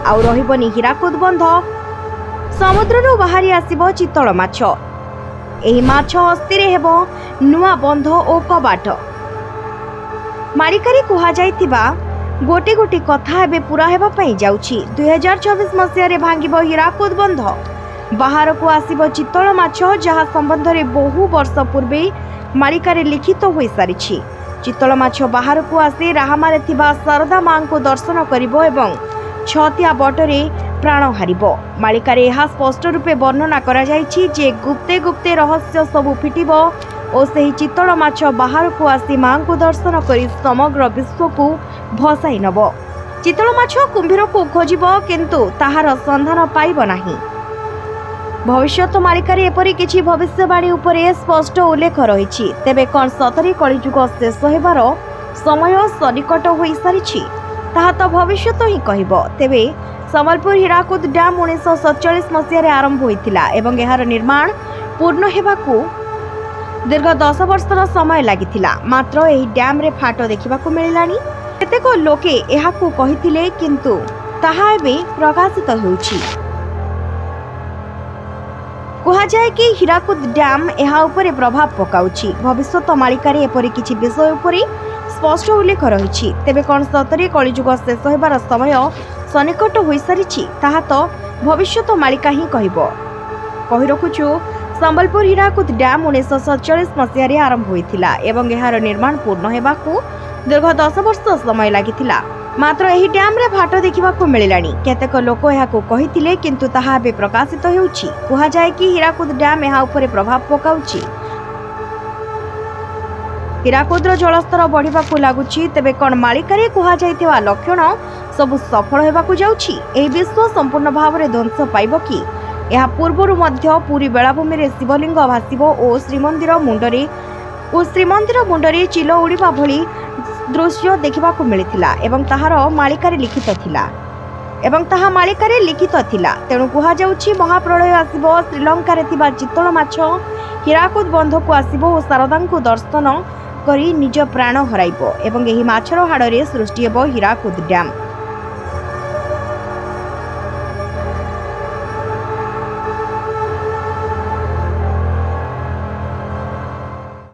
आउ रहिबनी हीराकुद बंध। समुद्रରୁ ବାହାରି ଆସିବ ଚିତଳ ମାଛ। ଏହି ମାଛ ହସ୍ତିରେ ହେବ ନୂଆ ବନ୍ଧ ଓ କବାଟ। ମାଳିକାରେ କୁହାଯାଇଥିବା ଗୋଟି ଗୋଟି କଥା ଏବେ ପୁରା ହେବା ପାଇଁ ଯାଉଛି। 2024 ମସିହାରେ ଭାଙ୍ଗିବ ହୀରାକୁଦ ବନ୍ଧ। ବାହାରକୁ ଆସିବ ଚିତଳ ମାଛ, ଯାହା ସମ୍ବନ୍ଧରେ ବହୁ ବର୍ଷ ପୂର୍ବେ ମାଳିକାରେ ଲିଖିତ ହୋଇସାରିଛି। ଚିତଳ ମାଛ ବାହାରକୁ ଆସି ରାହାମାରେ ଥିବା ଶାରଦା ମାଙ୍କୁ ଦର୍ଶନ କରିବ ଏବଂ ଛତିଆ ବଟରେ ପ୍ରାଣ ହାରିବ। ମାଳିକାରେ ଏହା ସ୍ପଷ୍ଟ ରୂପେ ବର୍ଣ୍ଣନା କରାଯାଇଛି ଯେ ଗୁପ୍ତେ ଗୁପ୍ତେ ରହସ୍ୟ ସବୁ ଫିଟିବ ଓ ସେହି ଚିତଳ ମାଛ ବାହାରକୁ ଆସି ମାଙ୍କୁ ଦର୍ଶନ କରି ସମଗ୍ର ବିଶ୍ୱକୁ ଭସାଇ ନେବ। ଚିତଳ ମାଛ କୁମ୍ଭୀରକୁ ଖୋଜିବ, କିନ୍ତୁ ତାହାର ସନ୍ଧାନ ପାଇବ ନାହିଁ। ଭବିଷ୍ୟତ ମାଳିକାରେ ଏପରି କିଛି ଭବିଷ୍ୟବାଣୀ ଉପରେ ସ୍ପଷ୍ଟ ଉଲ୍ଲେଖ ରହିଛି। ତେବେ କ'ଣ ସତରେ କଳିଯୁଗ ଶେଷ ହେବାର ସମୟ ସନ୍ନିକଟ ହୋଇସାରିଛି? ତାହା ତ ଭବିଷ୍ୟତ ହିଁ କହିବ। ତେବେ ସମ୍ବଲପୁର ହୀରାକୁଦ ଡ୍ୟାମ୍ 1947 ମସିହାରେ ଆରମ୍ଭ ହୋଇଥିଲା ଏବଂ ଏହାର ନିର୍ମାଣ ପୂର୍ଣ୍ଣ ହେବାକୁ ଦୀର୍ଘ 10 ବର୍ଷର ସମୟ ଲାଗିଥିଲା। ମାତ୍ର ଏହି ଡ୍ୟାମ୍ରେ ଫାଟ ଦେଖିବାକୁ ମିଳିଲାଣି। କେତେକ ଲୋକେ ଏହାକୁ କହିଥିଲେ, କିନ୍ତୁ ତାହା ଏବେ ପ୍ରକାଶିତ ହେଉଛି। କୁହାଯାଏ କି ହୀରାକୁଦ ଡ୍ୟାମ୍ ଏହା ଉପରେ ପ୍ରଭାବ ପକାଉଛି। ଭବିଷ୍ୟତ ମାଳିକାରେ ଏପରି କିଛି ବିଷୟ ଉପରେ ସ୍ପଷ୍ଟ ଉଲ୍ଲେଖ ରହିଛି। ତେବେ କ'ଣ ସତରେ କଳିଯୁଗ ଶେଷ ହେବାର ସମୟ ସନ୍ନିକଟ ହୋଇସାରିଛି? ତାହା ତ ଭବିଷ୍ୟତ ମାଳିକା ହିଁ କହିବ। କହି ରଖୁଛୁ, ସମ୍ବଲପୁର ହୀରାକୁଦ ଡ୍ୟାମ୍ 1947 ମସିହାରେ ଆରମ୍ଭ ହୋଇଥିଲା ଏବଂ ଏହାର ନିର୍ମାଣ ପୂର୍ଣ୍ଣ ହେବାକୁ ଦୀର୍ଘ 10 ବର୍ଷ ସମୟ ଲାଗିଥିଲା। ମାତ୍ର ଏହି ଡ୍ୟାମ୍ରେ ଫାଟ ଦେଖିବାକୁ ମିଳିଲାଣି। କେତେକ ଲୋକ ଏହାକୁ କହିଥିଲେ, କିନ୍ତୁ ତାହା ଏବେ ପ୍ରକାଶିତ ହେଉଛି। କୁହାଯାଏ କି ହୀରାକୁଦ ଡ୍ୟାମ୍ ଏହା ଉପରେ ପ୍ରଭାବ ପକାଉଛି। ହୀରାକୁଦର ଜଳସ୍ତର ବଢ଼ିବାକୁ ଲାଗୁଛି। ତେବେ କ'ଣ ମାଳିକାରେ କୁହାଯାଇଥିବା ଲକ୍ଷଣ ସବୁ ସଫଳ ହେବାକୁ ଯାଉଛି? ଏହି ବିଶ୍ୱ ସମ୍ପୂର୍ଣ୍ଣ ଭାବରେ ଧ୍ୱଂସ ପାଇବ କି? ଏହା ପୂର୍ବରୁ ମଧ୍ୟ ପୁରୀ ବେଳାଭୂମିରେ ଶିବଲିଙ୍ଗ ଭାସିବ ଓ ଶ୍ରୀମନ୍ଦିର ମୁଣ୍ଡରେ ଚିଲ ଉଡ଼ିବା ଭଳି ଦୃଶ୍ୟ ଦେଖିବାକୁ ମିଳିଥିଲା ଏବଂ ତାହା ମାଳିକାରେ ଲିଖିତ ଥିଲା। ତେଣୁ କୁହାଯାଉଛି ମହାପ୍ରଳୟ ଆସିବ। ଶ୍ରୀଲଙ୍କାରେ ଥିବା ଚିତଳ ମାଛ ହୀରାକୁଦ ବନ୍ଧକୁ ଆସିବ ଓ ଶାରଦାଙ୍କୁ ଦର୍ଶନ କରି ନିଜ ପ୍ରାଣ ହରାଇବ ଏବଂ ଏହି ମାଛର ହାଡ଼ରେ ସୃଷ୍ଟି ହେବ ହୀରାକୁଦ ଡ୍ୟାମ୍।